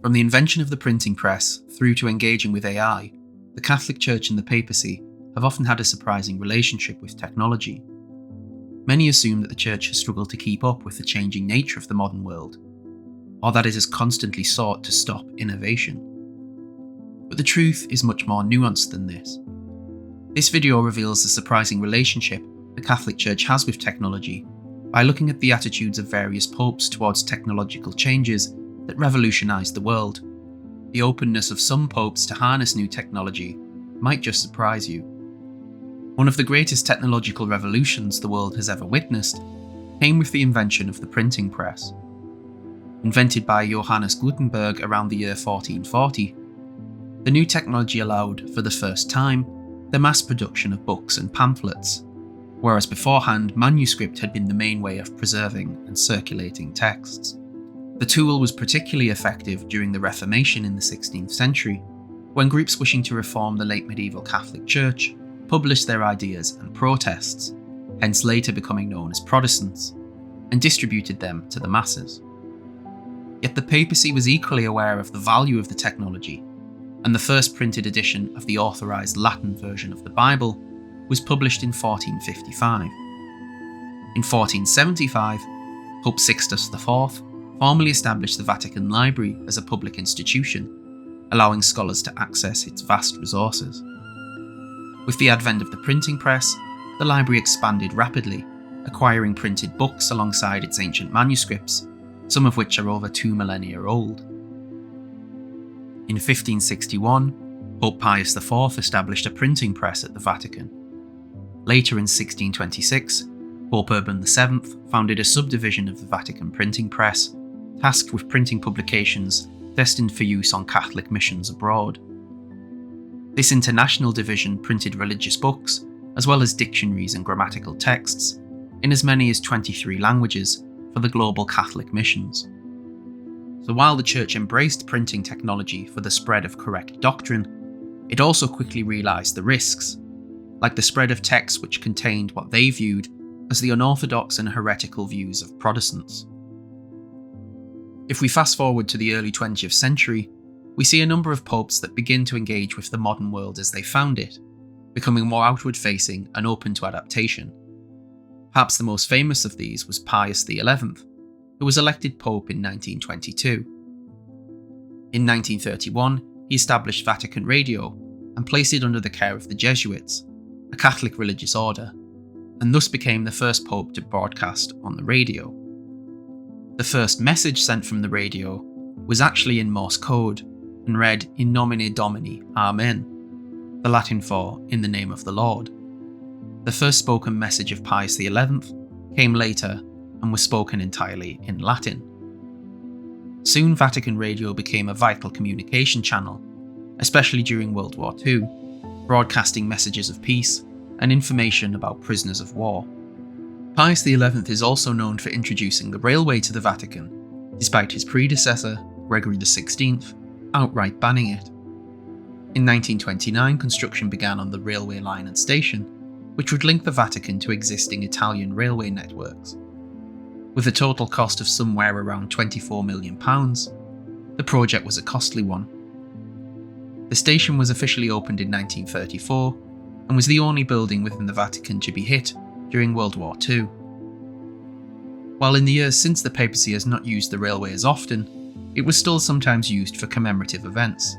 From the invention of the printing press through to engaging with AI, the Catholic Church and the papacy have often had a surprising relationship with technology. Many assume that the Church has struggled to keep up with the changing nature of the modern world, or that it has constantly sought to stop innovation. But the truth is much more nuanced than this. This video reveals the surprising relationship the Catholic Church has with technology by looking at the attitudes of various popes towards technological changes that revolutionized the world. The openness of some popes to harness new technology might just surprise you. One of the greatest technological revolutions the world has ever witnessed came with the invention of the printing press. Invented by Johannes Gutenberg around the year 1440, the new technology allowed, for the first time, the mass production of books and pamphlets, whereas beforehand manuscript had been the main way of preserving and circulating texts. The tool was particularly effective during the Reformation in the 16th century, when groups wishing to reform the late medieval Catholic Church published their ideas and protests, hence later becoming known as Protestants, and distributed them to the masses. Yet the papacy was equally aware of the value of the technology, and the first printed edition of the authorized Latin version of the Bible was published in 1455. In 1475, Pope Sixtus IV formally established the Vatican Library as a public institution, allowing scholars to access its vast resources. With the advent of the printing press, the library expanded rapidly, acquiring printed books alongside its ancient manuscripts, some of which are over 2 millennia old. In 1561, Pope Pius IV established a printing press at the Vatican. Later in 1626, Pope Urban VII founded a subdivision of the Vatican printing press, tasked with printing publications destined for use on Catholic missions abroad. This international division printed religious books, as well as dictionaries and grammatical texts, in as many as 23 languages for the global Catholic missions. So while the Church embraced printing technology for the spread of correct doctrine, it also quickly realised the risks, like the spread of texts which contained what they viewed as the unorthodox and heretical views of Protestants. If we fast forward to the early 20th century, we see a number of popes that begin to engage with the modern world as they found it, becoming more outward-facing and open to adaptation. Perhaps the most famous of these was Pius XI, who was elected pope in 1922. In 1931, he established Vatican Radio and placed it under the care of the Jesuits, a Catholic religious order, and thus became the first pope to broadcast on the radio. The first message sent from the radio was actually in Morse code and read In nomine Domini, Amen, the Latin for In the name of the Lord. The first spoken message of Pius XI came later and was spoken entirely in Latin. Soon Vatican Radio became a vital communication channel, especially during World War II, broadcasting messages of peace and information about prisoners of war. Pius XI is also known for introducing the railway to the Vatican, despite his predecessor, Gregory XVI, outright banning it. In 1929, construction began on the railway line and station, which would link the Vatican to existing Italian railway networks. With a total cost of somewhere around £24 million, the project was a costly one. The station was officially opened in 1934 and was the only building within the Vatican to be hit during World War II. While in the years since the papacy has not used the railway as often, it was still sometimes used for commemorative events.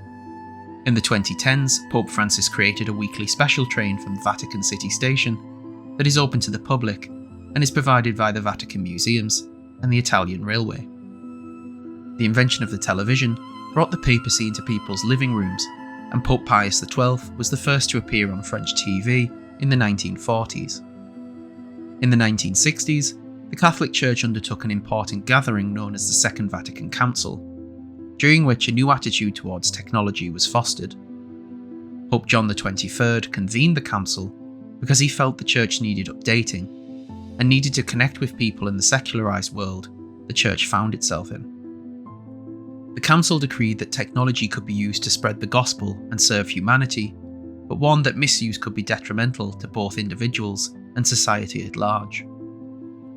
In the 2010s, Pope Francis created a weekly special train from the Vatican City Station that is open to the public and is provided by the Vatican Museums and the Italian Railway. The invention of the television brought the papacy into people's living rooms, and Pope Pius XII was the first to appear on French TV in the 1940s. In the 1960s, the Catholic Church undertook an important gathering known as the Second Vatican Council, during which a new attitude towards technology was fostered. Pope John XXIII convened the council because he felt the Church needed updating and needed to connect with people in the secularized world the Church found itself in. The council decreed that technology could be used to spread the gospel and serve humanity, but warned that misuse could be detrimental to both individuals and society at large.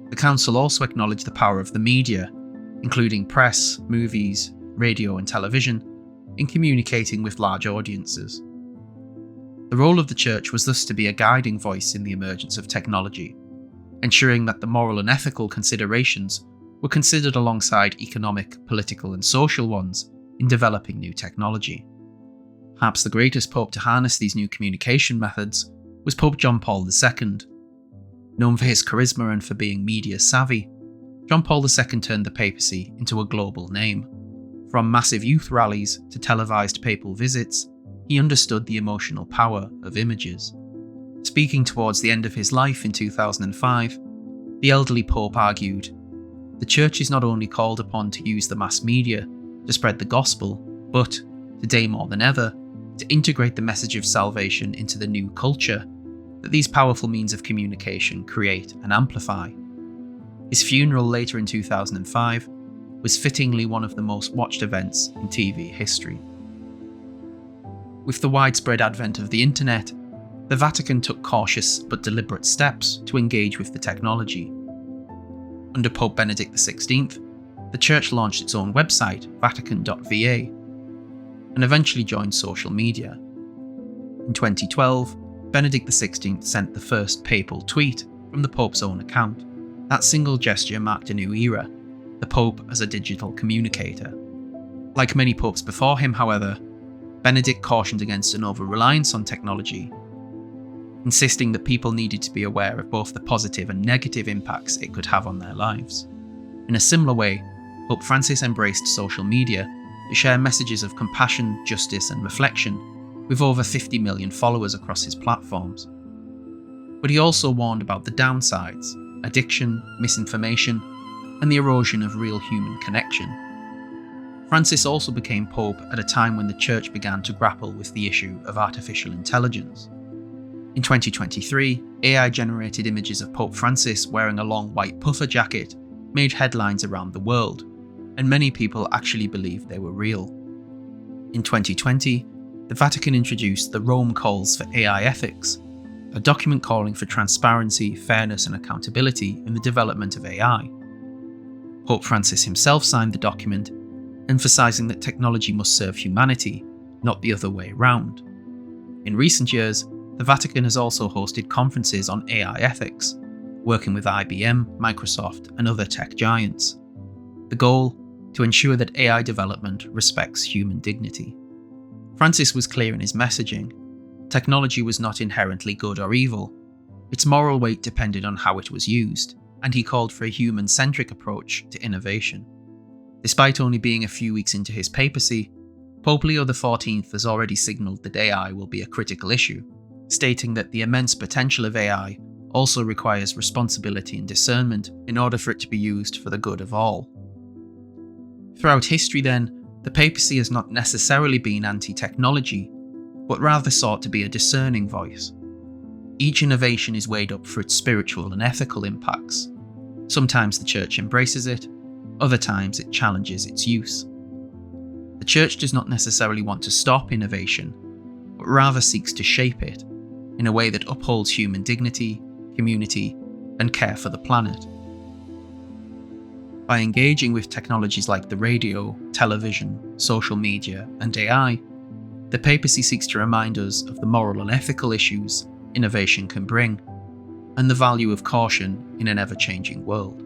The council also acknowledged the power of the media, including press, movies, radio and television, in communicating with large audiences. The role of the Church was thus to be a guiding voice in the emergence of technology, ensuring that the moral and ethical considerations were considered alongside economic, political, and social ones in developing new technology. Perhaps the greatest pope to harness these new communication methods was Pope John Paul II. Known for his charisma and for being media savvy, John Paul II turned the papacy into a global name. From massive youth rallies to televised papal visits, he understood the emotional power of images. Speaking towards the end of his life in 2005, the elderly pope argued, "The Church is not only called upon to use the mass media to spread the gospel, but, today more than ever, to integrate the message of salvation into the new culture that these powerful means of communication create and amplify." His funeral later in 2005 was fittingly one of the most watched events in TV history. With the widespread advent of the internet, the Vatican took cautious but deliberate steps to engage with the technology. Under Pope Benedict XVI, the Church launched its own website, vatican.va, and eventually joined social media. In 2012, Benedict XVI sent the first papal tweet from the Pope's own account. That single gesture marked a new era, the Pope as a digital communicator. Like many popes before him, however, Benedict cautioned against an over-reliance on technology, insisting that people needed to be aware of both the positive and negative impacts it could have on their lives. In a similar way, Pope Francis embraced social media to share messages of compassion, justice, and reflection with over 50 million followers across his platforms. But he also warned about the downsides: addiction, misinformation, and the erosion of real human connection. Francis also became Pope at a time when the Church began to grapple with the issue of artificial intelligence. In 2023, AI-generated images of Pope Francis wearing a long white puffer jacket made headlines around the world, and many people actually believed they were real. In 2020, the Vatican introduced the Rome Calls for AI Ethics, a document calling for transparency, fairness, and accountability in the development of AI. Pope Francis himself signed the document, emphasizing that technology must serve humanity, not the other way around. In recent years, the Vatican has also hosted conferences on AI ethics, working with IBM, Microsoft, and other tech giants. The goal? To ensure that AI development respects human dignity. Francis was clear in his messaging. Technology was not inherently good or evil. Its moral weight depended on how it was used, and he called for a human-centric approach to innovation. Despite only being a few weeks into his papacy, Pope Leo XIV has already signalled that AI will be a critical issue, stating that the immense potential of AI also requires responsibility and discernment in order for it to be used for the good of all. Throughout history then, the papacy has not necessarily been anti-technology, but rather sought to be a discerning voice. Each innovation is weighed up for its spiritual and ethical impacts. Sometimes the Church embraces it, other times it challenges its use. The Church does not necessarily want to stop innovation, but rather seeks to shape it in a way that upholds human dignity, community, and care for the planet. By engaging with technologies like the radio, television, social media, and AI, the papacy seeks to remind us of the moral and ethical issues innovation can bring, and the value of caution in an ever-changing world.